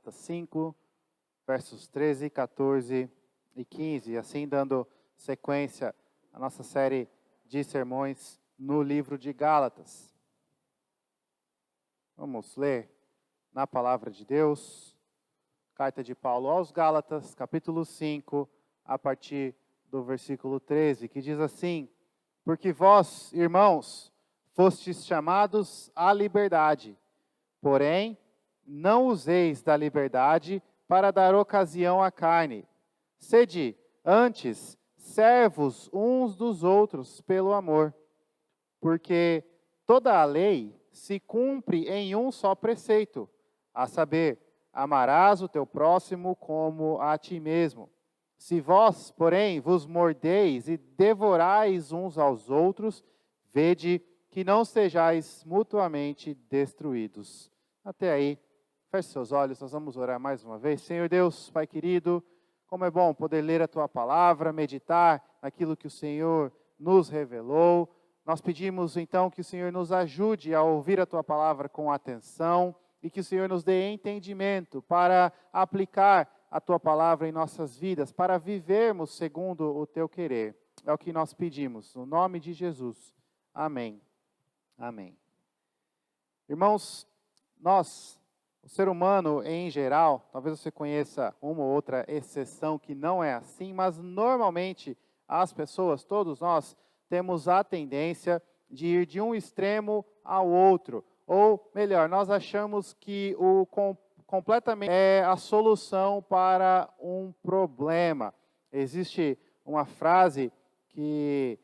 Gálatas 5, versos 13, 14 e 15, assim dando sequência à nossa série de sermões no livro de Gálatas. Vamos ler na palavra de Deus, carta de Paulo aos Gálatas, capítulo 5, a partir do versículo 13, que diz assim: Porque vós, irmãos, fostes chamados à liberdade, porém, não useis da liberdade para dar ocasião à carne. Sede, antes, servos uns dos outros pelo amor. Porque toda a lei se cumpre em um só preceito, a saber, amarás o teu próximo como a ti mesmo. Se vós, porém, vos mordeis e devorais uns aos outros, vede que não sejais mutuamente destruídos. Até aí, feche seus olhos, nós vamos orar mais uma vez. Senhor Deus, Pai querido, como é bom poder ler a Tua palavra, meditar naquilo que o Senhor nos revelou. Nós pedimos então que o Senhor nos ajude a ouvir a Tua palavra com atenção e que o Senhor nos dê entendimento para aplicar a Tua palavra em nossas vidas, para vivermos segundo o Teu querer. É o que nós pedimos, no nome de Jesus. Amém. Amém. Irmãos, o ser humano em geral, talvez você conheça uma ou outra exceção que não é assim, mas normalmente as pessoas, todos nós, temos a tendência de ir de um extremo ao outro. Ou melhor, nós achamos que o completamente é a solução para um problema. Existe uma frase que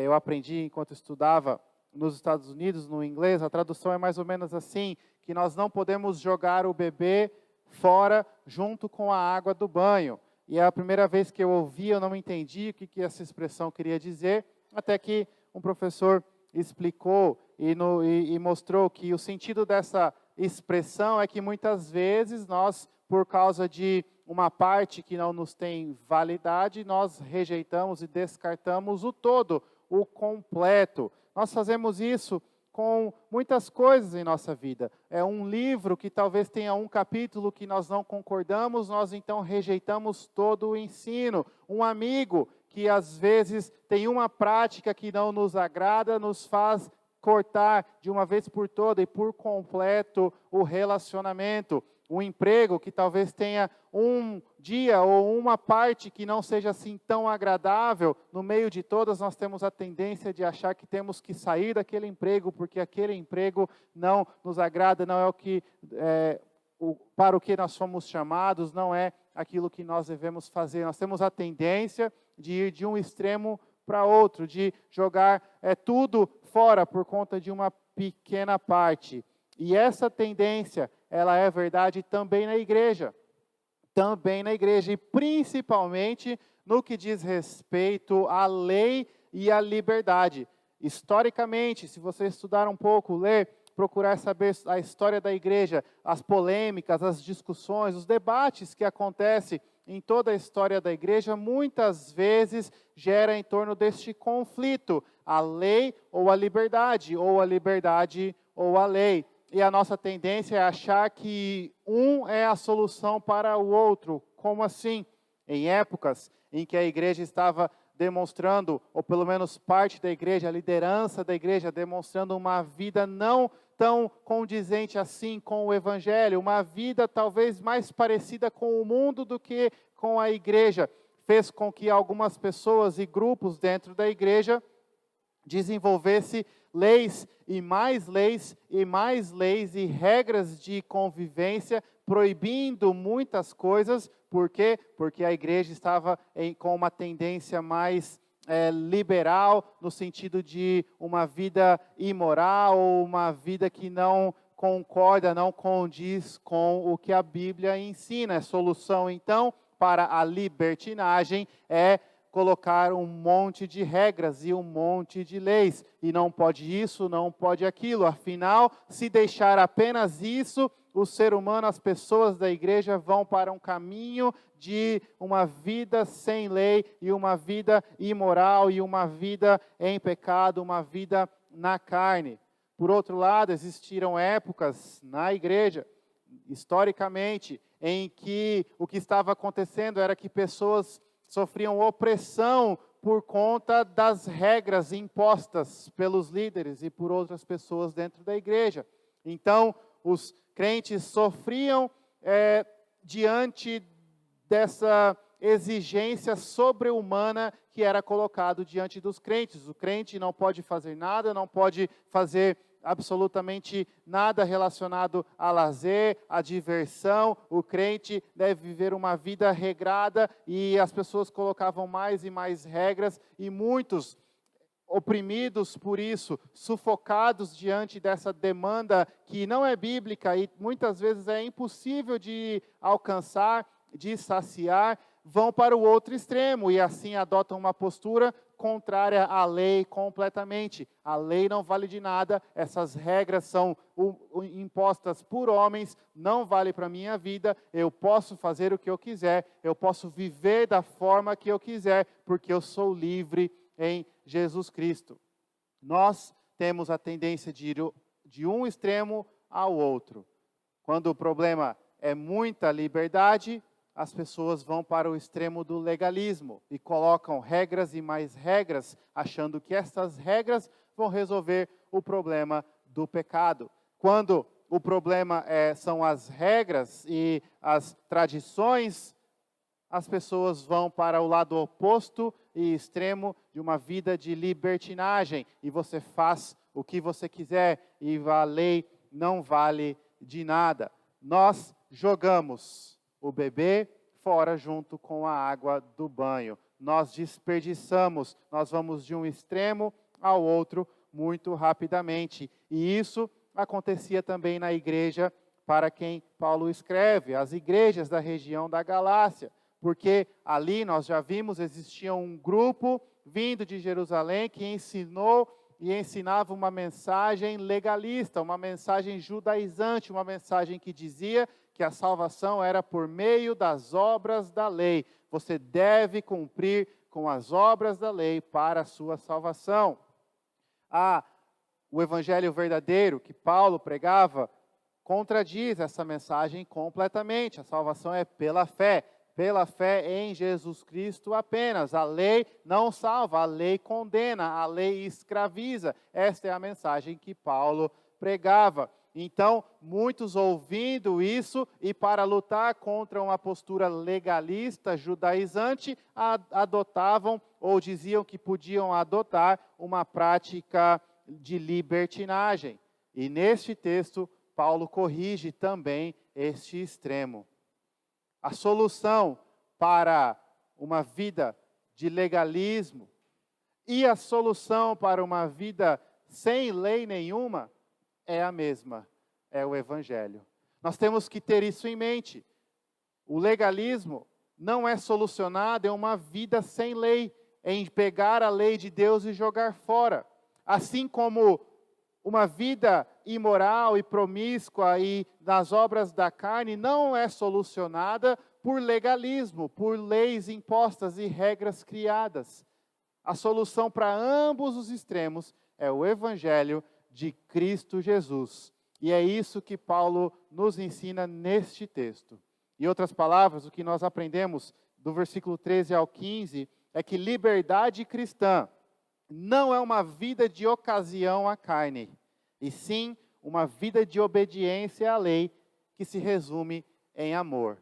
eu aprendi enquanto estudava nos Estados Unidos, no inglês, a tradução é mais ou menos assim, que nós não podemos jogar o bebê fora junto com a água do banho. E a primeira vez que eu ouvi, eu não entendi o que essa expressão queria dizer, até que um professor explicou e mostrou que o sentido dessa expressão é que muitas vezes nós, por causa de uma parte que não nos tem validade, nós rejeitamos e descartamos o todo, o completo. Nós fazemos isso com muitas coisas em nossa vida. É um livro que talvez tenha um capítulo que nós não concordamos, nós então rejeitamos todo o ensino. Um amigo que às vezes tem uma prática que não nos agrada, nos faz cortar de uma vez por toda e por completo o relacionamento. Um emprego que talvez tenha um dia ou uma parte que não seja assim tão agradável, no meio de todas nós temos a tendência de achar que temos que sair daquele emprego, porque aquele emprego não nos agrada, não é o que para o que nós fomos chamados, não é aquilo que nós devemos fazer. Nós temos a tendência de ir de um extremo para outro, de jogar tudo fora por conta de uma pequena parte. E essa tendência, ela é verdade também na igreja. Também na igreja, e principalmente no que diz respeito à lei e à liberdade. Historicamente, se você estudar um pouco, ler, procurar saber a história da igreja, as polêmicas, as discussões, os debates que acontecem em toda a história da igreja, muitas vezes gera em torno deste conflito, a lei ou a liberdade ou a lei. E a nossa tendência é achar que um é a solução para o outro. Como assim? Em épocas em que a igreja estava demonstrando, ou pelo menos parte da igreja, a liderança da igreja, demonstrando uma vida não tão condizente assim com o evangelho, uma vida talvez mais parecida com o mundo do que com a igreja, fez com que algumas pessoas e grupos dentro da igreja desenvolvesse leis e mais leis e mais leis e regras de convivência, proibindo muitas coisas. Por quê? Porque a igreja estava com uma tendência mais liberal, no sentido de uma vida imoral, ou uma vida que não concorda, não condiz com o que a Bíblia ensina. A solução, então, para a libertinagem é colocar um monte de regras e um monte de leis, e não pode isso, não pode aquilo. Afinal, se deixar apenas isso, o ser humano, as pessoas da igreja vão para um caminho de uma vida sem lei, e uma vida imoral, e uma vida em pecado, uma vida na carne. Por outro lado, existiram épocas na igreja, historicamente, em que o que estava acontecendo era que pessoas sofriam opressão por conta das regras impostas pelos líderes e por outras pessoas dentro da igreja. Então, os crentes sofriam diante dessa exigência sobre-humana que era colocado diante dos crentes. O crente não pode fazer nada, não pode fazer absolutamente nada relacionado a lazer, a diversão. O crente deve viver uma vida regrada e as pessoas colocavam mais e mais regras e muitos oprimidos por isso, sufocados diante dessa demanda que não é bíblica e muitas vezes é impossível de alcançar, de saciar, vão para o outro extremo e assim adotam uma postura contrária à lei completamente. A lei não vale de nada, essas regras são impostas por homens, não vale para a minha vida, eu posso fazer o que eu quiser, eu posso viver da forma que eu quiser, porque eu sou livre em Jesus Cristo. Nós temos a tendência de ir de um extremo ao outro. Quando o problema é muita liberdade, as pessoas vão para o extremo do legalismo e colocam regras e mais regras, achando que essas regras vão resolver o problema do pecado. Quando o problema são as regras e as tradições, as pessoas vão para o lado oposto e extremo de uma vida de libertinagem. E você faz o que você quiser e a lei não vale de nada. Nós jogamos o bebê fora junto com a água do banho. Nós desperdiçamos, nós vamos de um extremo ao outro muito rapidamente. E isso acontecia também na igreja para quem Paulo escreve, as igrejas da região da Galácia. Porque ali nós já vimos, existia um grupo vindo de Jerusalém que ensinou e ensinava uma mensagem legalista, uma mensagem judaizante, uma mensagem que dizia que a salvação era por meio das obras da lei. Você deve cumprir com as obras da lei para a sua salvação. O evangelho verdadeiro que Paulo pregava contradiz essa mensagem completamente. A salvação é pela fé em Jesus Cristo apenas. A lei não salva, a lei condena, a lei escraviza. Esta é a mensagem que Paulo pregava. Então, muitos ouvindo isso e para lutar contra uma postura legalista, judaizante, adotavam ou diziam que podiam adotar uma prática de libertinagem. E neste texto, Paulo corrige também este extremo. A solução para uma vida de legalismo e a solução para uma vida sem lei nenhuma é a mesma, é o Evangelho. Nós temos que ter isso em mente. O legalismo não é solucionado em uma vida sem lei, em pegar a lei de Deus e jogar fora. Assim como uma vida imoral e promíscua e nas obras da carne não é solucionada por legalismo, por leis impostas e regras criadas. A solução para ambos os extremos é o Evangelho de Cristo Jesus. E é isso que Paulo nos ensina neste texto. Em outras palavras, o que nós aprendemos do versículo 13 ao 15 é que liberdade cristã não é uma vida de ocasião à carne, e sim uma vida de obediência à lei que se resume em amor.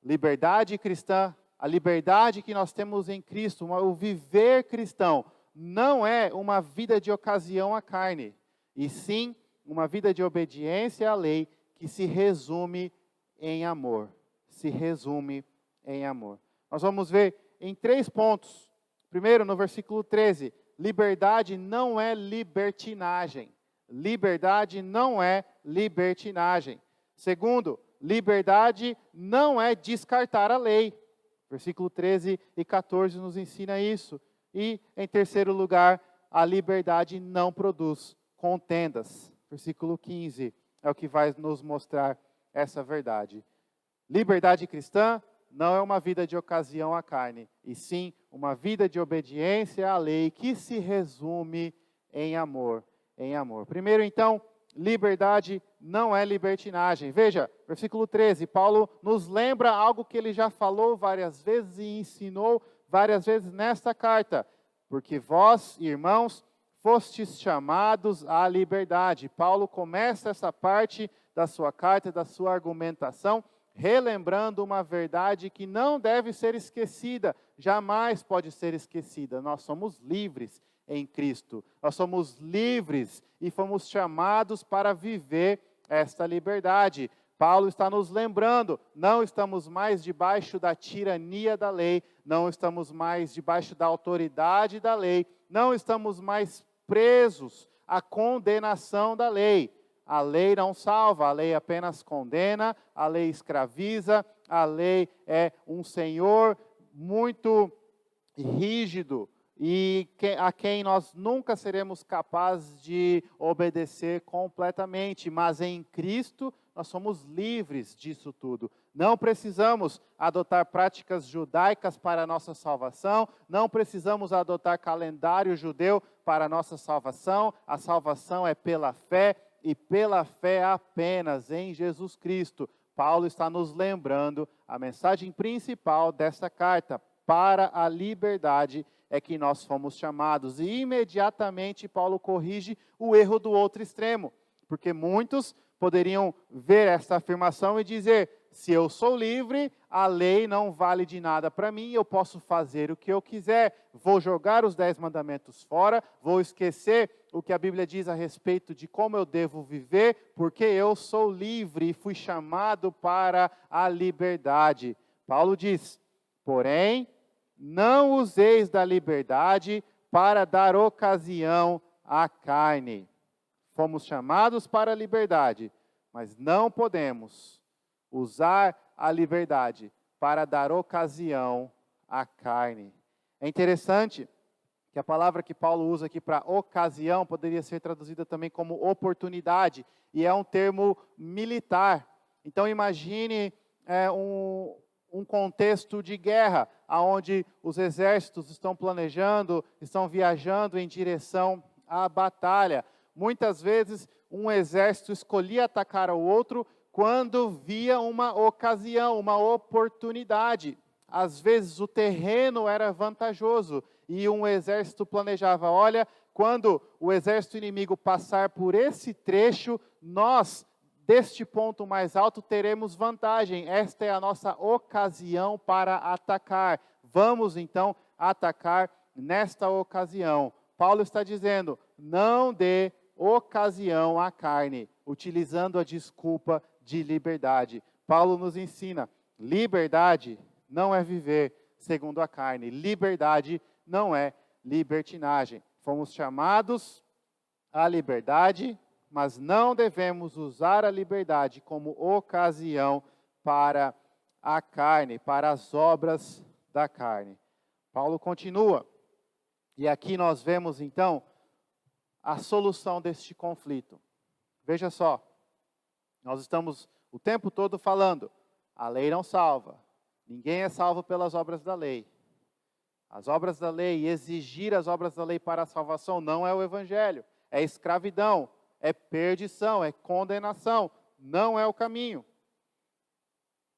Liberdade cristã, a liberdade que nós temos em Cristo, o viver cristão, não é uma vida de ocasião à carne, e sim uma vida de obediência à lei que se resume em amor. Se resume em amor. Nós vamos ver em 3 pontos. Primeiro, no versículo 13, liberdade não é libertinagem. Liberdade não é libertinagem. Segundo, liberdade não é descartar a lei. Versículo 13 e 14 nos ensina isso. E, em terceiro lugar, a liberdade não produz contendas. Versículo 15 é o que vai nos mostrar essa verdade. Liberdade cristã não é uma vida de ocasião à carne, e sim uma vida de obediência à lei que se resume em amor. Em amor. Primeiro, então, liberdade não é libertinagem. Veja, versículo 13, Paulo nos lembra algo que ele já falou várias vezes e ensinou várias vezes nesta carta. Porque vós, irmãos, fostes chamados à liberdade. Paulo começa essa parte da sua carta, da sua argumentação, relembrando uma verdade que não deve ser esquecida, jamais pode ser esquecida. Nós somos livres em Cristo. Nós somos livres e fomos chamados para viver esta liberdade. Paulo está nos lembrando, não estamos mais debaixo da tirania da lei, não estamos mais debaixo da autoridade da lei, não estamos mais presos à condenação da lei. A lei não salva, a lei apenas condena, a lei escraviza, a lei é um senhor muito rígido e a quem nós nunca seremos capazes de obedecer completamente, mas em Cristo nós somos livres disso tudo. Não precisamos adotar práticas judaicas para a nossa salvação, não precisamos adotar calendário judeu para a nossa salvação, a salvação é pela fé, e pela fé apenas em Jesus Cristo. Paulo está nos lembrando a mensagem principal desta carta, para a liberdade é que nós fomos chamados. E imediatamente Paulo corrige o erro do outro extremo, porque muitos poderiam ver essa afirmação e dizer, se eu sou livre, a lei não vale de nada para mim, eu posso fazer o que eu quiser, vou jogar os 10 mandamentos fora, vou esquecer o que a Bíblia diz a respeito de como eu devo viver, porque eu sou livre e fui chamado para a liberdade. Paulo diz, porém, não useis da liberdade para dar ocasião à carne. Fomos chamados para a liberdade, mas não podemos usar a liberdade para dar ocasião à carne. É interessante que a palavra que Paulo usa aqui para ocasião poderia ser traduzida também como oportunidade, e é um termo militar. Então imagine um contexto de guerra, onde os exércitos estão planejando, estão viajando em direção à batalha. Muitas vezes um exército escolhia atacar o outro quando via uma ocasião, uma oportunidade. Às vezes o terreno era vantajoso e um exército planejava, olha, quando o exército inimigo passar por esse trecho, nós, deste ponto mais alto, teremos vantagem. Esta é a nossa ocasião para atacar. Vamos então atacar nesta ocasião. Paulo está dizendo, não dê ocasião à carne, utilizando a desculpa de liberdade. Paulo nos ensina, liberdade não é viver segundo a carne, liberdade não é libertinagem. Fomos chamados à liberdade, mas não devemos usar a liberdade como ocasião para a carne, para as obras da carne. Paulo continua, e aqui nós vemos então a solução deste conflito. Veja só, nós estamos o tempo todo falando, a lei não salva, ninguém é salvo pelas obras da lei. As obras da lei, exigir as obras da lei para a salvação não é o evangelho, é escravidão, é perdição, é condenação, não é o caminho.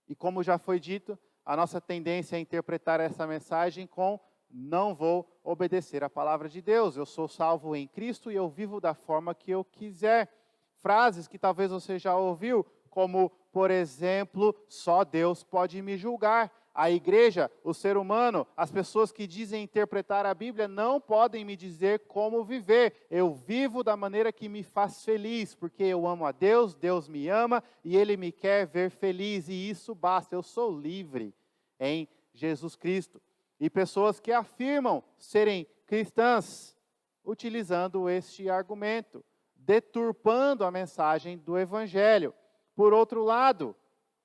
E como já foi dito, a nossa tendência é interpretar essa mensagem com não vou obedecer à palavra de Deus, eu sou salvo em Cristo e eu vivo da forma que eu quiser. Frases que talvez você já ouviu, como, por exemplo, só Deus pode me julgar. A igreja, o ser humano, as pessoas que dizem interpretar a Bíblia não podem me dizer como viver. Eu vivo da maneira que me faz feliz, porque eu amo a Deus, Deus me ama e Ele me quer ver feliz e isso basta. Eu sou livre em Jesus Cristo. E pessoas que afirmam serem cristãs, utilizando este argumento, deturpando a mensagem do Evangelho. Por outro lado,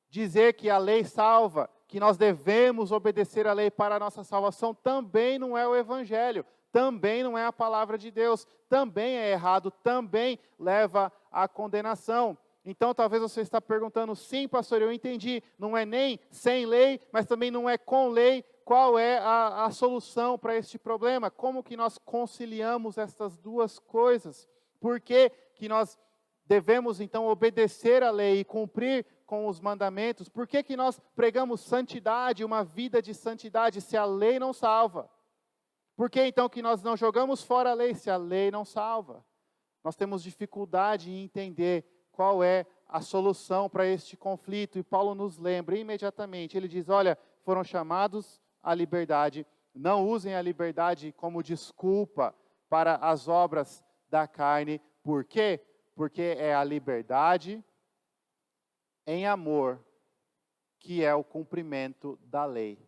dizer que a lei salva, que nós devemos obedecer à lei para a nossa salvação, também não é o Evangelho, também não é a palavra de Deus, também é errado, também leva à condenação. Então talvez você está perguntando, sim pastor, eu entendi, não é nem sem lei, mas também não é com lei. Qual é a solução para este problema? Como que nós conciliamos estas duas coisas? Por que que nós devemos então obedecer à lei e cumprir com os mandamentos? Por que que nós pregamos santidade, uma vida de santidade, se a lei não salva? Por que então que nós não jogamos fora a lei, se a lei não salva? Nós temos dificuldade em entender qual é a solução para este conflito, e Paulo nos lembra imediatamente, ele diz, olha, foram chamados à liberdade, não usem a liberdade como desculpa para as obras da carne. Por quê? Porque é a liberdade em amor que é o cumprimento da lei.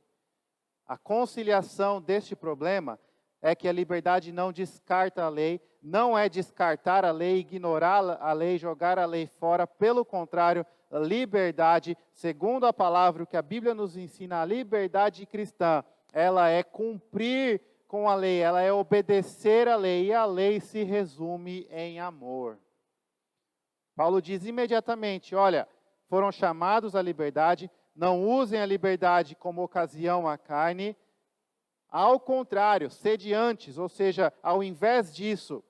A conciliação deste problema é que a liberdade não descarta a lei, não é descartar a lei, ignorar a lei, jogar a lei fora. Pelo contrário, a liberdade, segundo a palavra que a Bíblia nos ensina, a liberdade cristã, ela é cumprir com a lei, ela é obedecer à lei, e a lei se resume em amor. Paulo diz imediatamente, olha, foram chamados à liberdade, não usem a liberdade como ocasião à carne, ao contrário, sede antes, ou seja, ao invés disso,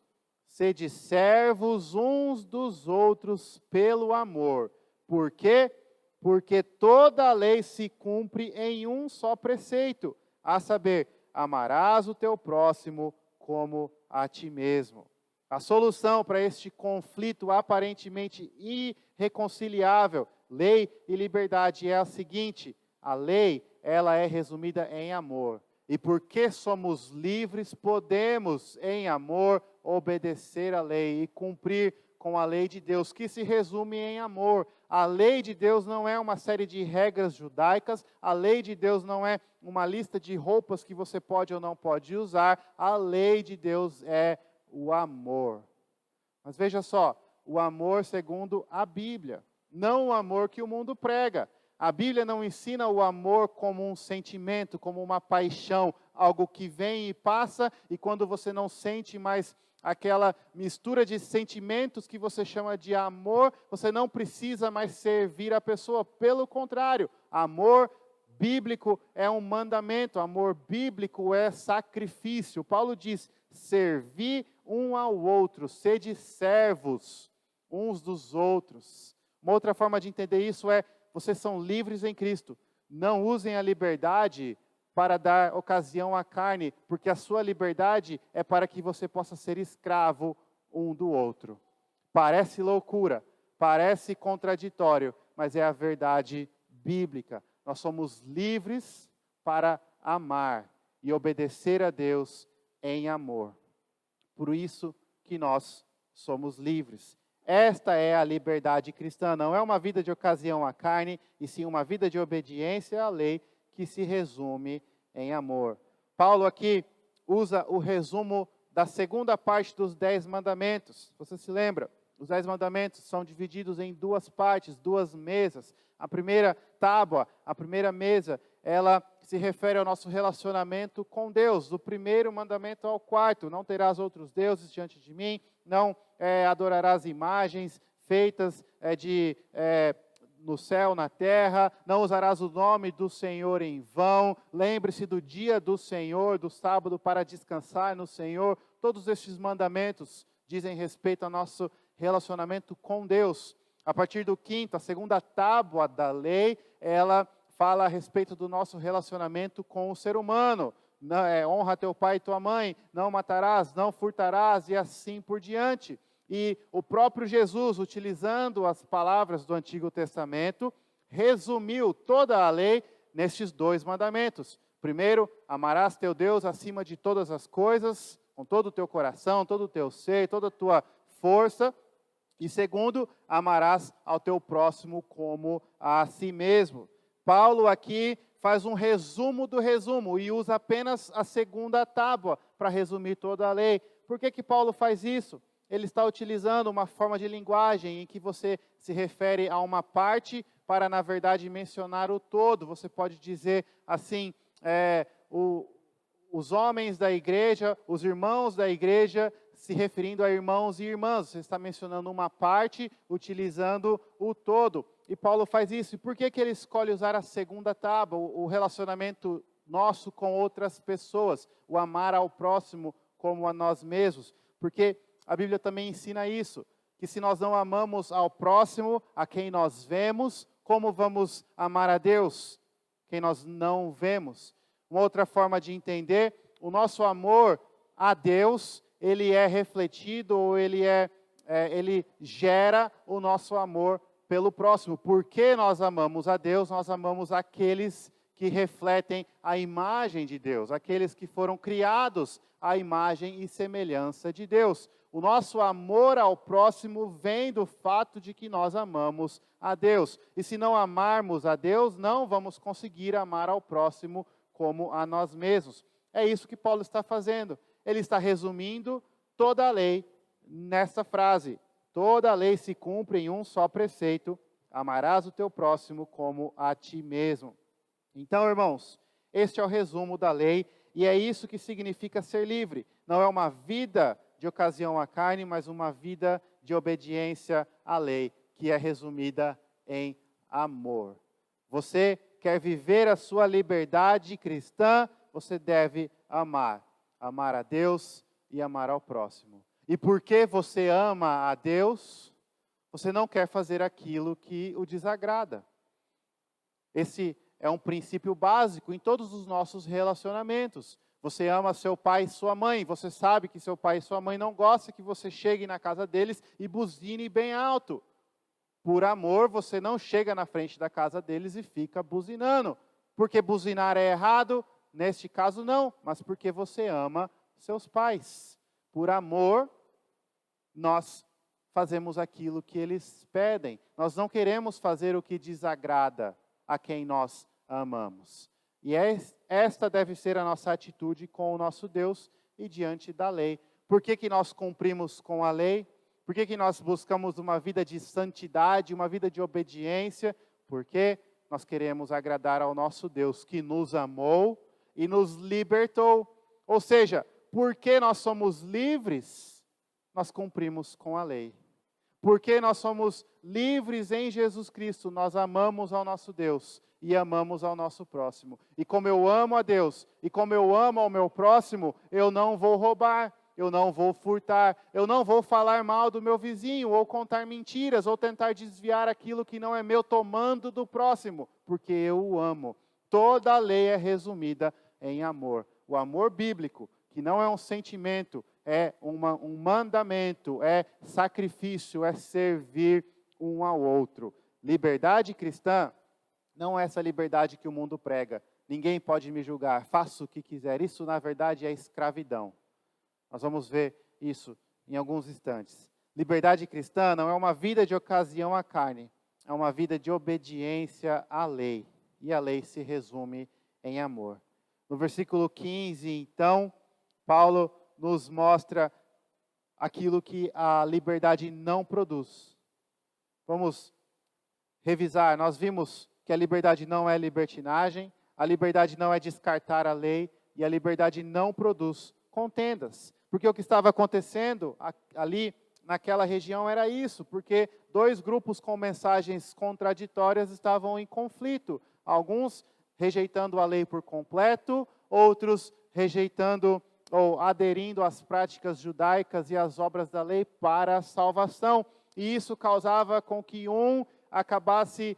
sede servos uns dos outros pelo amor. Por quê? Porque toda a lei se cumpre em um só preceito, a saber, amarás o teu próximo como a ti mesmo. A solução para este conflito aparentemente irreconciliável, lei e liberdade, é a seguinte: a lei, ela é resumida em amor. E porque somos livres, podemos, em amor, obedecer a lei e cumprir com a lei de Deus, que se resume em amor. A lei de Deus não é uma série de regras judaicas, a lei de Deus não é uma lista de roupas que você pode ou não pode usar, a lei de Deus é o amor. Mas veja só, o amor segundo a Bíblia, não o amor que o mundo prega. A Bíblia não ensina o amor como um sentimento, como uma paixão, algo que vem e passa, e quando você não sente mais aquela mistura de sentimentos que você chama de amor, você não precisa mais servir a pessoa. Pelo contrário, amor bíblico é um mandamento, amor bíblico é sacrifício. Paulo diz, servir um ao outro, sede servos uns dos outros. Uma outra forma de entender isso é, vocês são livres em Cristo. Não usem a liberdade para dar ocasião à carne, porque a sua liberdade é para que você possa ser escravo um do outro. Parece loucura, parece contraditório, mas é a verdade bíblica. Nós somos livres para amar e obedecer a Deus em amor. Por isso que nós somos livres. Esta é a liberdade cristã, não é uma vida de ocasião à carne, e sim uma vida de obediência à lei que se resume em amor. Paulo aqui usa o resumo da segunda parte dos 10 mandamentos. Você se lembra? Os 10 mandamentos são divididos em duas partes, duas mesas. A primeira tábua, a primeira mesa, ela se refere ao nosso relacionamento com Deus. Do primeiro mandamento ao quarto, não terás outros deuses diante de mim, não adorarás imagens feitas no céu, na terra, não usarás o nome do Senhor em vão, lembre-se do dia do Senhor, do sábado, para descansar no Senhor. Todos estes mandamentos dizem respeito ao nosso relacionamento com Deus. A partir do quinto, a segunda tábua da lei, ela fala a respeito do nosso relacionamento com o ser humano. Honra teu pai e tua mãe, não matarás, não furtarás, e assim por diante. E o próprio Jesus, utilizando as palavras do Antigo Testamento, resumiu toda a lei nestes 2 mandamentos. Primeiro, amarás teu Deus acima de todas as coisas, com todo o teu coração, todo o teu ser, toda a tua força. E segundo, amarás ao teu próximo como a si mesmo. Paulo aqui faz um resumo do resumo e usa apenas a segunda tábua para resumir toda a lei. Por que Paulo faz isso? Ele está utilizando uma forma de linguagem em que você se refere a uma parte para, na verdade, mencionar o todo. Você pode dizer assim, os homens da igreja, os irmãos da igreja, se referindo a irmãos e irmãs. Você está mencionando uma parte, utilizando o todo. E Paulo faz isso. E por que ele escolhe usar a segunda tábua, o relacionamento nosso com outras pessoas, o amar ao próximo como a nós mesmos? Porque a Bíblia também ensina isso, que se nós não amamos ao próximo, a quem nós vemos, como vamos amar a Deus, quem nós não vemos? Uma outra forma de entender, o nosso amor a Deus, ele é refletido, ou ele gera o nosso amor pelo próximo. Porque nós amamos a Deus, nós amamos aqueles que refletem a imagem de Deus, aqueles que foram criados à imagem e semelhança de Deus. O nosso amor ao próximo vem do fato de que nós amamos a Deus. E se não amarmos a Deus, não vamos conseguir amar ao próximo como a nós mesmos. É isso que Paulo está fazendo. Ele está resumindo toda a lei nessa frase. Toda a lei se cumpre em um só preceito: amarás o teu próximo como a ti mesmo. Então, irmãos, este é o resumo da lei, e é isso que significa ser livre. Não é uma vida de ocasião à carne, mas uma vida de obediência à lei, que é resumida em amor. Você quer viver a sua liberdade cristã, você deve amar. Amar a Deus e amar ao próximo. E porque você ama a Deus, você não quer fazer aquilo que o desagrada. Esse é um princípio básico em todos os nossos relacionamentos. Você ama seu pai e sua mãe, você sabe que seu pai e sua mãe não gostam que você chegue na casa deles e buzine bem alto. Por amor, você não chega na frente da casa deles e fica buzinando. Porque buzinar é errado? Neste caso não, mas porque você ama seus pais. Por amor, nós fazemos aquilo que eles pedem. Nós não queremos fazer o que desagrada a quem nós amamos. E esta deve ser a nossa atitude com o nosso Deus e diante da lei. Por que nós cumprimos com a lei? Por que nós buscamos uma vida de santidade, uma vida de obediência? Porque nós queremos agradar ao nosso Deus, que nos amou e nos libertou. Ou seja, porque nós somos livres, nós cumprimos com a lei. Porque nós somos livres em Jesus Cristo, nós amamos ao nosso Deus e amamos ao nosso próximo. E como eu amo a Deus e como eu amo ao meu próximo, eu não vou roubar, eu não vou furtar, eu não vou falar mal do meu vizinho, ou contar mentiras, ou tentar desviar aquilo que não é meu, tomando do próximo, porque eu o amo. Toda a lei é resumida em amor. O amor bíblico, que não é um sentimento, é um mandamento, é sacrifício, é servir um ao outro. Liberdade cristã não é essa liberdade que o mundo prega. Ninguém pode me julgar, faça o que quiser. Isso, na verdade, é escravidão. Nós vamos ver isso em alguns instantes. Liberdade cristã não é uma vida de ocasião à carne, é uma vida de obediência à lei. E a lei se resume em amor. No versículo 15, então, Paulo nos mostra aquilo que a liberdade não produz. Vamos revisar. Nós vimos que a liberdade não é libertinagem, a liberdade não é descartar a lei, e a liberdade não produz contendas. Porque o que estava acontecendo ali naquela região era isso, porque dois grupos com mensagens contraditórias estavam em conflito. Alguns rejeitando a lei por completo, outros rejeitando ou aderindo às práticas judaicas e às obras da lei para a salvação. E isso causava com que um acabasse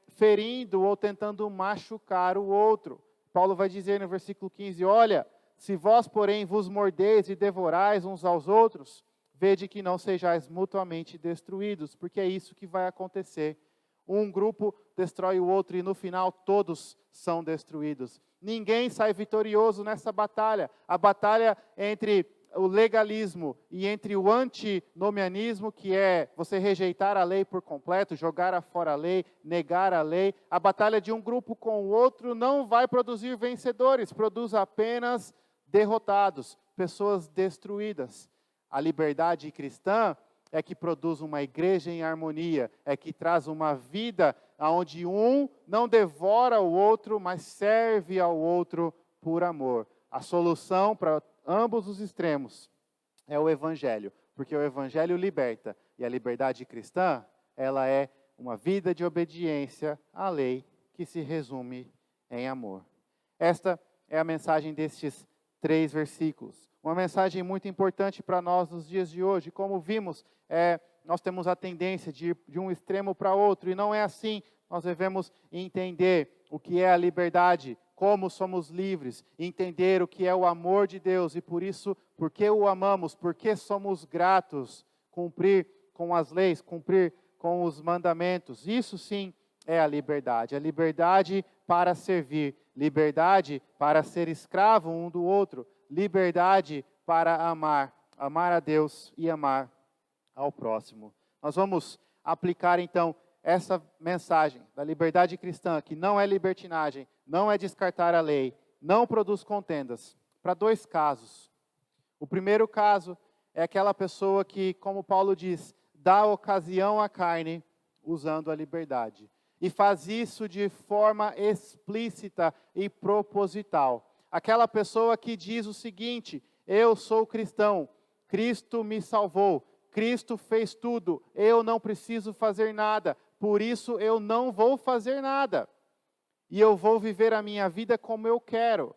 ferindo ou tentando machucar o outro. Paulo vai dizer no versículo 15, olha, se vós, porém, vos mordeis e devorais uns aos outros, vede que não sejais mutuamente destruídos, porque é isso que vai acontecer. Um grupo destrói o outro e no final todos são destruídos. Ninguém sai vitorioso nessa batalha. A batalha entre o legalismo e entre o antinomianismo, que é você rejeitar a lei por completo, jogar fora a lei, negar a lei, a batalha de um grupo com o outro não vai produzir vencedores, produz apenas derrotados, pessoas destruídas. A liberdade cristã é que produz uma igreja em harmonia, é que traz uma vida onde um não devora o outro, mas serve ao outro por amor. A solução para ambos os extremos é o Evangelho, porque o Evangelho liberta, e a liberdade cristã, ela é uma vida de obediência à lei que se resume em amor. Esta é a mensagem destes 3 versículos. Uma mensagem muito importante para nós nos dias de hoje. Como vimos, nós temos a tendência de ir de um extremo para outro, e não é assim. Nós devemos entender o que é a liberdade, como somos livres, entender o que é o amor de Deus, e por isso, porque o amamos, porque somos gratos, cumprir com as leis, cumprir com os mandamentos. Isso sim é a liberdade para servir, liberdade para ser escravo um do outro, liberdade para amar a Deus e amar ao próximo. Nós vamos aplicar então essa mensagem da liberdade cristã, que não é libertinagem, não é descartar a lei, não produz contendas, para 2 casos. O primeiro caso é aquela pessoa que, como Paulo diz, dá ocasião à carne usando a liberdade. E faz isso de forma explícita e proposital. Aquela pessoa que diz o seguinte: eu sou cristão, Cristo me salvou, Cristo fez tudo, eu não preciso fazer nada, por isso eu não vou fazer nada. E eu vou viver a minha vida como eu quero.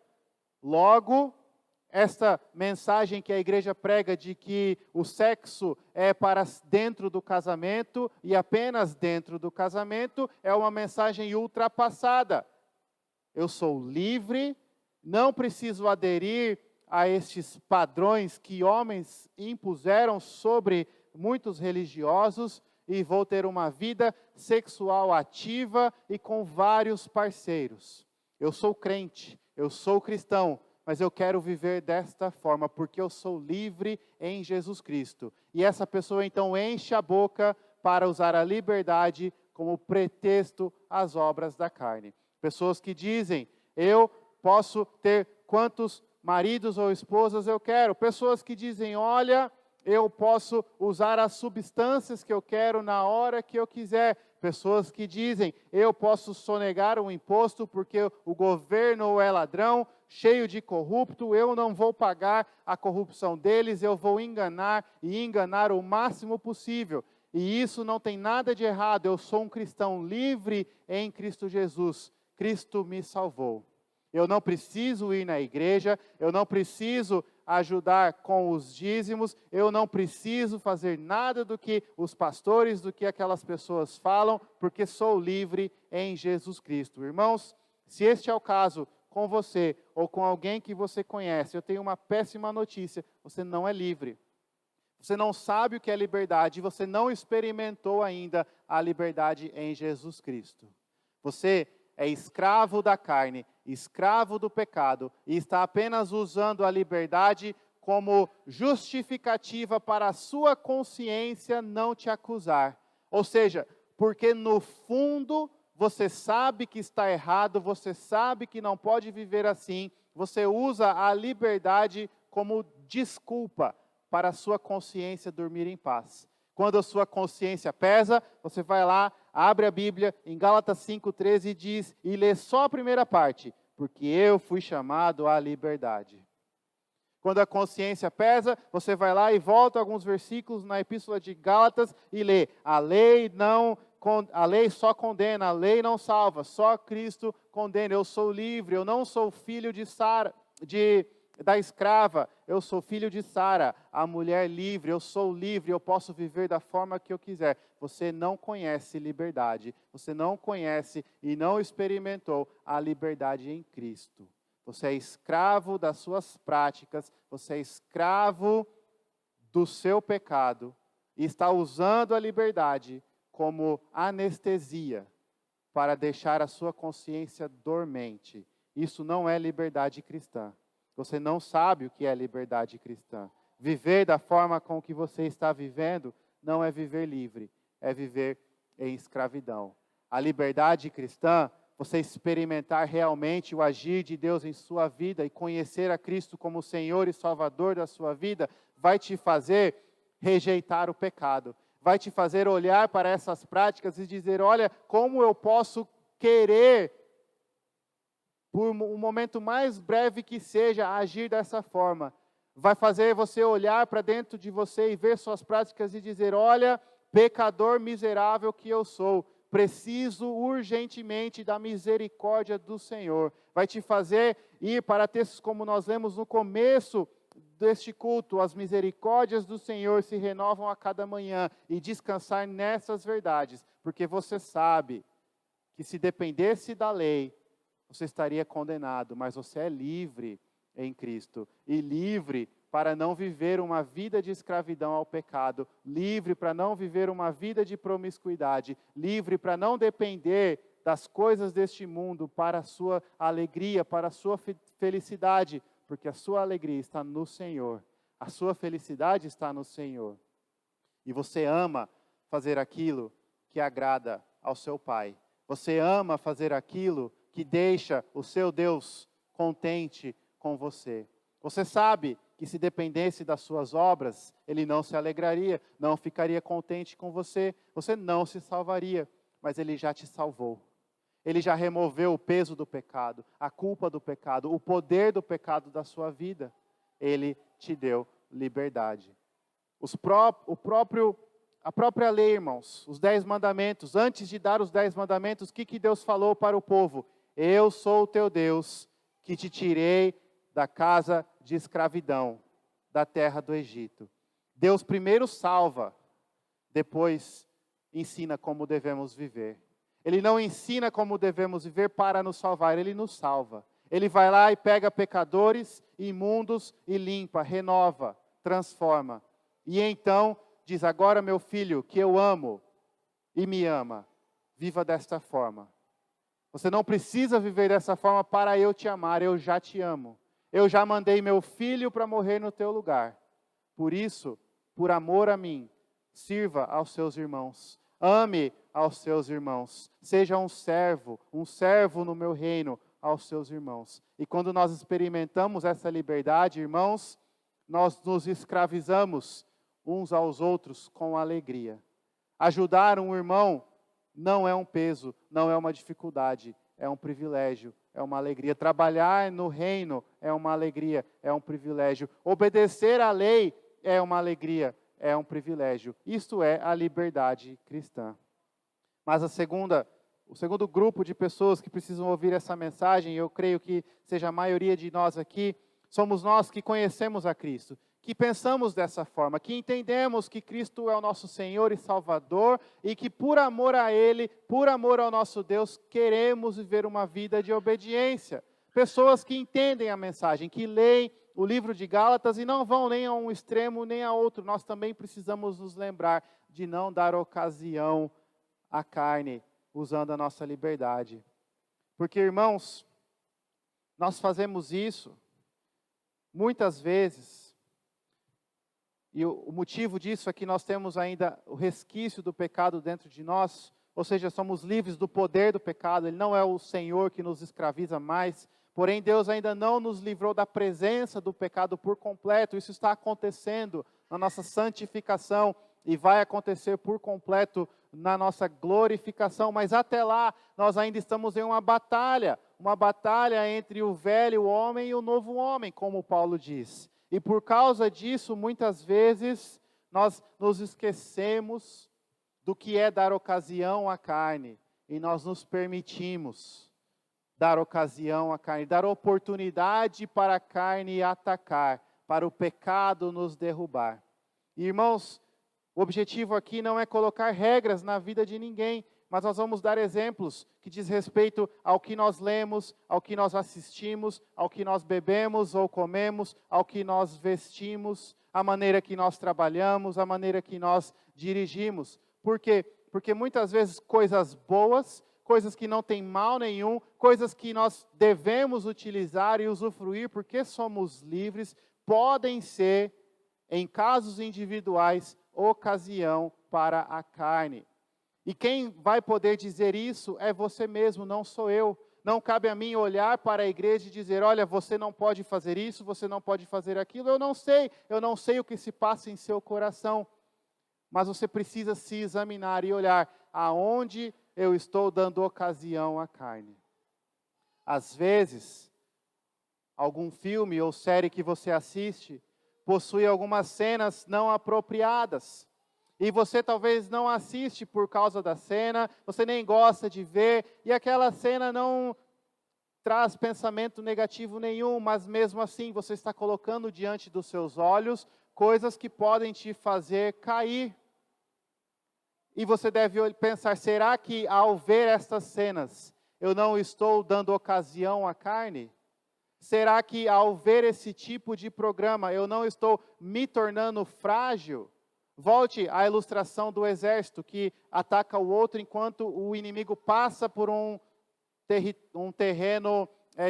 Logo, esta mensagem que a igreja prega de que o sexo é para dentro do casamento e apenas dentro do casamento é uma mensagem ultrapassada. Eu sou livre, não preciso aderir a estes padrões que homens impuseram sobre muitos religiosos e vou ter uma vida sexual ativa e com vários parceiros. Eu sou crente, eu sou cristão, mas eu quero viver desta forma, porque eu sou livre em Jesus Cristo. E essa pessoa então enche a boca para usar a liberdade como pretexto às obras da carne. Pessoas que dizem, eu posso ter quantos maridos ou esposas eu quero. Pessoas que dizem, olha, eu posso usar as substâncias que eu quero na hora que eu quiser. Pessoas que dizem, eu posso sonegar um imposto porque o governo é ladrão, cheio de corrupto, eu não vou pagar a corrupção deles, eu vou enganar e enganar o máximo possível. E isso não tem nada de errado, eu sou um cristão livre em Cristo Jesus. Cristo me salvou. Eu não preciso ir na igreja, eu não preciso ajudar com os dízimos, eu não preciso fazer nada do que os pastores, do que aquelas pessoas falam, porque sou livre em Jesus Cristo. Irmãos, se este é o caso com você ou com alguém que você conhece, eu tenho uma péssima notícia: você não é livre. Você não sabe o que é liberdade, você não experimentou ainda a liberdade em Jesus Cristo. Você é escravo da carne, escravo do pecado, e está apenas usando a liberdade como justificativa para a sua consciência não te acusar. Ou seja, porque no fundo você sabe que está errado, você sabe que não pode viver assim, você usa a liberdade como desculpa para a sua consciência dormir em paz. Quando a sua consciência pesa, você vai lá, abre a Bíblia em Gálatas 5,13 e diz, e lê só a primeira parte, porque eu fui chamado à liberdade. Quando a consciência pesa, você vai lá e volta alguns versículos na Epístola de Gálatas e lê, a lei só condena, a lei não salva, só Cristo condena, eu sou livre, eu não sou filho da escrava, eu sou filho de Sara, a mulher livre, eu sou livre, eu posso viver da forma que eu quiser. Você não conhece liberdade, você não conhece e não experimentou a liberdade em Cristo. Você é escravo das suas práticas, você é escravo do seu pecado e está usando a liberdade como anestesia para deixar a sua consciência dormente. Isso não é liberdade cristã. Você não sabe o que é liberdade cristã. Viver da forma com que você está vivendo não é viver livre, é viver em escravidão. A liberdade cristã, você experimentar realmente o agir de Deus em sua vida e conhecer a Cristo como Senhor e Salvador da sua vida, vai te fazer rejeitar o pecado. Vai te fazer olhar para essas práticas e dizer, olha, como eu posso querer, por um momento mais breve que seja, agir dessa forma. Vai fazer você olhar para dentro de você e ver suas práticas e dizer, olha, pecador miserável que eu sou, preciso urgentemente da misericórdia do Senhor. Vai te fazer ir para textos como nós lemos no começo deste culto, as misericórdias do Senhor se renovam a cada manhã, e descansar nessas verdades, porque você sabe que se dependesse da lei, você estaria condenado, mas você é livre em Cristo, e livre para não viver uma vida de escravidão ao pecado, livre para não viver uma vida de promiscuidade, livre para não depender das coisas deste mundo para a sua alegria, para a sua felicidade, porque a sua alegria está no Senhor, a sua felicidade está no Senhor. E você ama fazer aquilo que agrada ao seu Pai. Você ama fazer aquilo que deixa o seu Deus contente com você. Você sabe que se dependesse das suas obras, Ele não se alegraria, não ficaria contente com você, você não se salvaria, mas Ele já te salvou. Ele já removeu o peso do pecado, a culpa do pecado, o poder do pecado da sua vida. Ele te deu liberdade. A própria lei, irmãos, os 10 mandamentos, antes de dar os 10 mandamentos, o que Deus falou para o povo? Eu sou o teu Deus, que te tirei da casa de escravidão, da terra do Egito. Deus primeiro salva, depois ensina como devemos viver. Ele não ensina como devemos viver para nos salvar, Ele nos salva. Ele vai lá e pega pecadores, imundos e limpa, renova, transforma. E então diz, agora meu filho, que eu amo e me ama, viva desta forma. Você não precisa viver dessa forma para eu te amar, eu já te amo. Eu já mandei meu filho para morrer no teu lugar. Por isso, por amor a mim, sirva aos seus irmãos. Ame aos seus irmãos. Seja um servo no meu reino aos seus irmãos. E quando nós experimentamos essa liberdade, irmãos, nós nos escravizamos uns aos outros com alegria. Ajudar um irmão não é um peso, não é uma dificuldade, é um privilégio, é uma alegria. Trabalhar no reino é uma alegria, é um privilégio. Obedecer à lei é uma alegria, é um privilégio. Isto é a liberdade cristã. Mas o segundo grupo de pessoas que precisam ouvir essa mensagem, eu creio que seja a maioria de nós aqui, somos nós que conhecemos a Cristo, que pensamos dessa forma, que entendemos que Cristo é o nosso Senhor e Salvador e que por amor a Ele, por amor ao nosso Deus, queremos viver uma vida de obediência. Pessoas que entendem a mensagem, que leem o livro de Gálatas e não vão nem a um extremo nem a outro. Nós também precisamos nos lembrar de não dar ocasião à carne, usando a nossa liberdade. Porque, irmãos, nós fazemos isso muitas vezes, e o motivo disso é que nós temos ainda o resquício do pecado dentro de nós, ou seja, somos livres do poder do pecado. Ele não é o Senhor que nos escraviza mais, porém Deus ainda não nos livrou da presença do pecado por completo. Isso está acontecendo na nossa santificação e vai acontecer por completo na nossa glorificação, mas até lá nós ainda estamos em uma batalha entre o velho homem e o novo homem, como Paulo diz. E por causa disso, muitas vezes, nós nos esquecemos do que é dar ocasião à carne, e nós nos permitimos dar ocasião à carne, dar oportunidade para a carne atacar, para o pecado nos derrubar. E, irmãos, o objetivo aqui não é colocar regras na vida de ninguém, mas nós vamos dar exemplos que diz respeito ao que nós lemos, ao que nós assistimos, ao que nós bebemos ou comemos, ao que nós vestimos, a maneira que nós trabalhamos, a maneira que nós dirigimos. Por quê? Porque muitas vezes coisas boas, coisas que não têm mal nenhum, coisas que nós devemos utilizar e usufruir porque somos livres, podem ser, em casos individuais, ocasião para a carne. E quem vai poder dizer isso é você mesmo, não sou eu. Não cabe a mim olhar para a igreja e dizer, olha, você não pode fazer isso, você não pode fazer aquilo. Eu não sei o que se passa em seu coração. Mas você precisa se examinar e olhar aonde eu estou dando ocasião à carne. Às vezes, algum filme ou série que você assiste possui algumas cenas não apropriadas. E você talvez não assiste por causa da cena, você nem gosta de ver, e aquela cena não traz pensamento negativo nenhum, mas mesmo assim você está colocando diante dos seus olhos coisas que podem te fazer cair. E você deve pensar, será que ao ver estas cenas, eu não estou dando ocasião à carne? Será que ao ver esse tipo de programa, eu não estou me tornando frágil? Volte à ilustração do exército que ataca o outro enquanto o inimigo passa por um terreno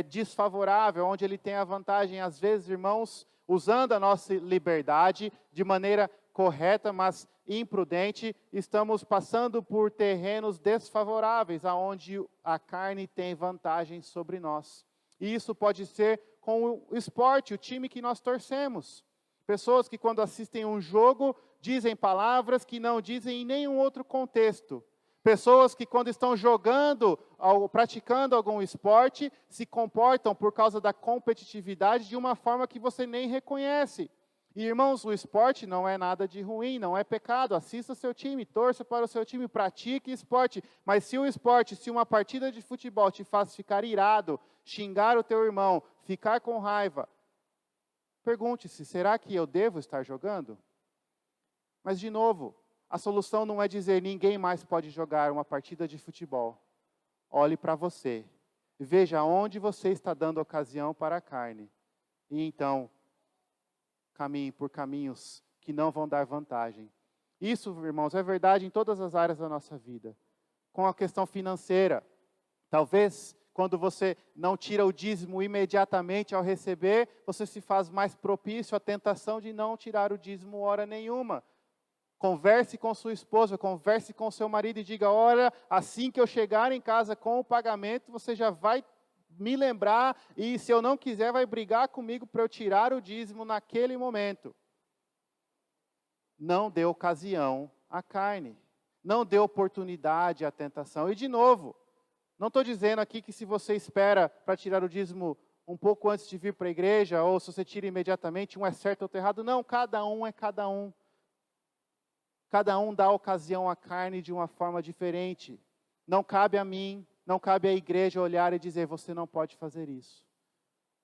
desfavorável, onde ele tem a vantagem. Às vezes, irmãos, usando a nossa liberdade de maneira correta, mas imprudente, estamos passando por terrenos desfavoráveis, aonde a carne tem vantagem sobre nós. E isso pode ser com o esporte, o time que nós torcemos. Pessoas que quando assistem um jogo, dizem palavras que não dizem em nenhum outro contexto. Pessoas que quando estão jogando ou praticando algum esporte, se comportam por causa da competitividade de uma forma que você nem reconhece. E irmãos, o esporte não é nada de ruim, não é pecado. Assista o seu time, torça para o seu time, pratique esporte. Mas se o esporte, se uma partida de futebol te faz ficar irado, xingar o teu irmão, ficar com raiva, pergunte-se, será que eu devo estar jogando? Mas de novo, a solução não é dizer ninguém mais pode jogar uma partida de futebol. Olhe para você, veja onde você está dando ocasião para a carne. E então, caminhe por caminhos que não vão dar vantagem. Isso, irmãos, é verdade em todas as áreas da nossa vida. Com a questão financeira, talvez quando você não tira o dízimo imediatamente ao receber, você se faz mais propício à tentação de não tirar o dízimo hora nenhuma. Converse com sua esposa, converse com seu marido e diga, olha, assim que eu chegar em casa com o pagamento, você já vai me lembrar e se eu não quiser vai brigar comigo para eu tirar o dízimo naquele momento. Não dê ocasião à carne, não dê oportunidade à tentação. E de novo, não estou dizendo aqui que se você espera para tirar o dízimo um pouco antes de vir para a igreja, ou se você tira imediatamente, um é certo ou outro errado. Não, cada um é cada um. Cada um dá ocasião à carne de uma forma diferente. Não cabe a mim, não cabe à igreja olhar e dizer, você não pode fazer isso.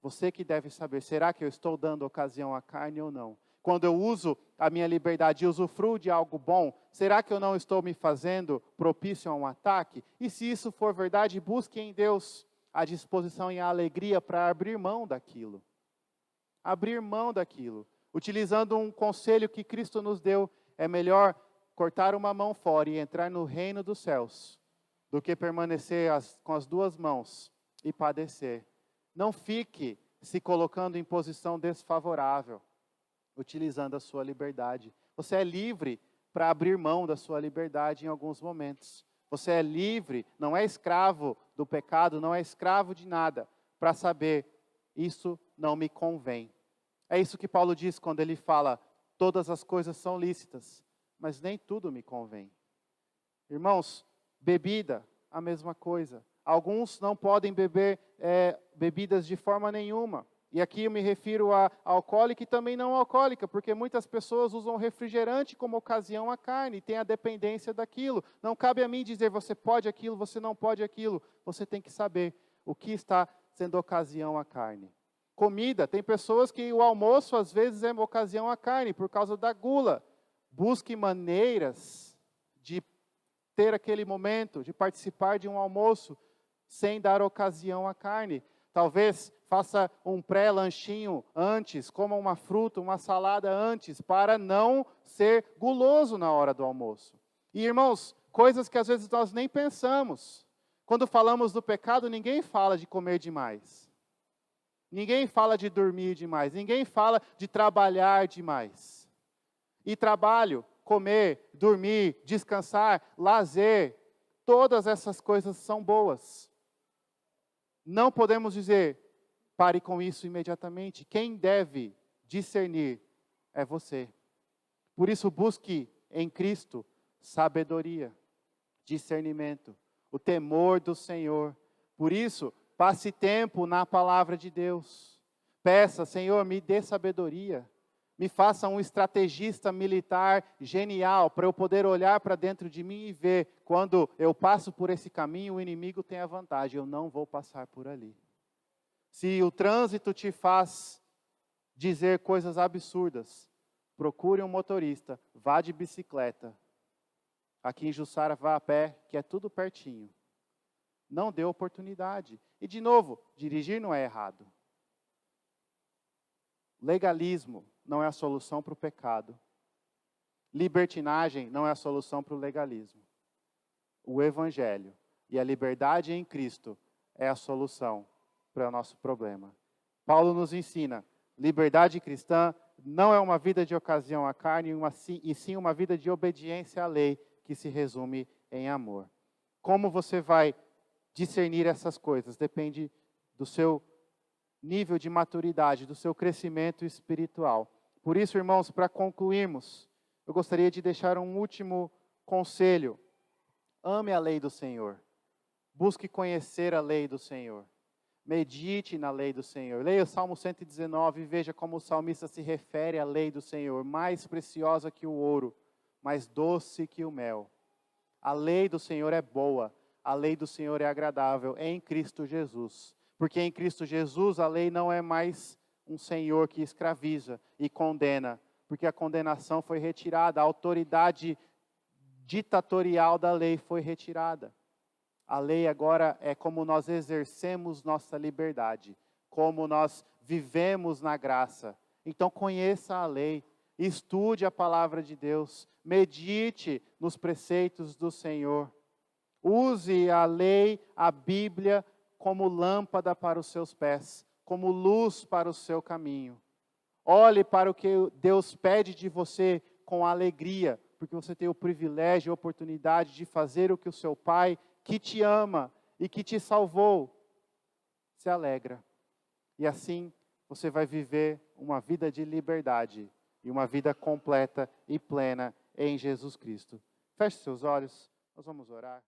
Você que deve saber, será que eu estou dando ocasião à carne ou não? Quando eu uso a minha liberdade e usufruo de algo bom, será que eu não estou me fazendo propício a um ataque? E se isso for verdade, busque em Deus a disposição e a alegria para abrir mão daquilo. Abrir mão daquilo. Utilizando um conselho que Cristo nos deu, é melhor cortar uma mão fora e entrar no reino dos céus, do que permanecer com as duas mãos e padecer. Não fique se colocando em posição desfavorável, utilizando a sua liberdade. Você é livre para abrir mão da sua liberdade em alguns momentos. Você é livre, não é escravo do pecado, não é escravo de nada, para saber, isso não me convém. É isso que Paulo diz quando ele fala, todas as coisas são lícitas, mas nem tudo me convém. Irmãos, bebida, a mesma coisa. Alguns não podem beber bebidas de forma nenhuma. E aqui eu me refiro a alcoólica e também não alcoólica, porque muitas pessoas usam refrigerante como ocasião à carne, e tem a dependência daquilo. Não cabe a mim dizer, você pode aquilo, você não pode aquilo. Você tem que saber o que está sendo ocasião à carne. Comida, tem pessoas que o almoço às vezes é ocasião à carne, por causa da gula. Busque maneiras de ter aquele momento, de participar de um almoço, sem dar ocasião à carne. Talvez faça um pré-lanchinho antes, coma uma fruta, uma salada antes, para não ser guloso na hora do almoço. E irmãos, coisas que às vezes nós nem pensamos. Quando falamos do pecado, ninguém fala de comer demais. Ninguém fala de dormir demais. Ninguém fala de trabalhar demais. E trabalho, comer, dormir, descansar, lazer, todas essas coisas são boas. Não podemos dizer, pare com isso imediatamente. Quem deve discernir é você. Por isso, busque em Cristo sabedoria, discernimento, o temor do Senhor. Por isso, passe tempo na palavra de Deus. Peça, Senhor, me dê sabedoria. Me faça um estrategista militar genial, para eu poder olhar para dentro de mim e ver, quando eu passo por esse caminho, o inimigo tem a vantagem, eu não vou passar por ali. Se o trânsito te faz dizer coisas absurdas, procure um motorista, vá de bicicleta. Aqui em Jussara, vá a pé, que é tudo pertinho. Não dê oportunidade. E, de novo, dirigir não é errado. Legalismo não é a solução para o pecado. Libertinagem não é a solução para o legalismo. O Evangelho e a liberdade em Cristo é a solução para o nosso problema. Paulo nos ensina, liberdade cristã não é uma vida de ocasião à carne, e sim uma vida de obediência à lei, que se resume em amor. Como você vai discernir essas coisas? Depende do seu nível de maturidade, do seu crescimento espiritual. Por isso, irmãos, para concluirmos, eu gostaria de deixar um último conselho. Ame a lei do Senhor. Busque conhecer a lei do Senhor. Medite na lei do Senhor. Leia o Salmo 119 e veja como o salmista se refere à lei do Senhor. Mais preciosa que o ouro, mais doce que o mel. A lei do Senhor é boa. A lei do Senhor é agradável em Cristo Jesus. Porque em Cristo Jesus a lei não é mais um Senhor que escraviza e condena. Porque a condenação foi retirada, a autoridade ditatorial da lei foi retirada. A lei agora é como nós exercemos nossa liberdade, como nós vivemos na graça. Então conheça a lei, estude a palavra de Deus, medite nos preceitos do Senhor. Use a lei, a Bíblia, como lâmpada para os seus pés, como luz para o seu caminho. Olhe para o que Deus pede de você com alegria, porque você tem o privilégio e a oportunidade de fazer o que o seu Pai, que te ama e que te salvou, se alegra. E assim você vai viver uma vida de liberdade e uma vida completa e plena em Jesus Cristo. Feche seus olhos, nós vamos orar.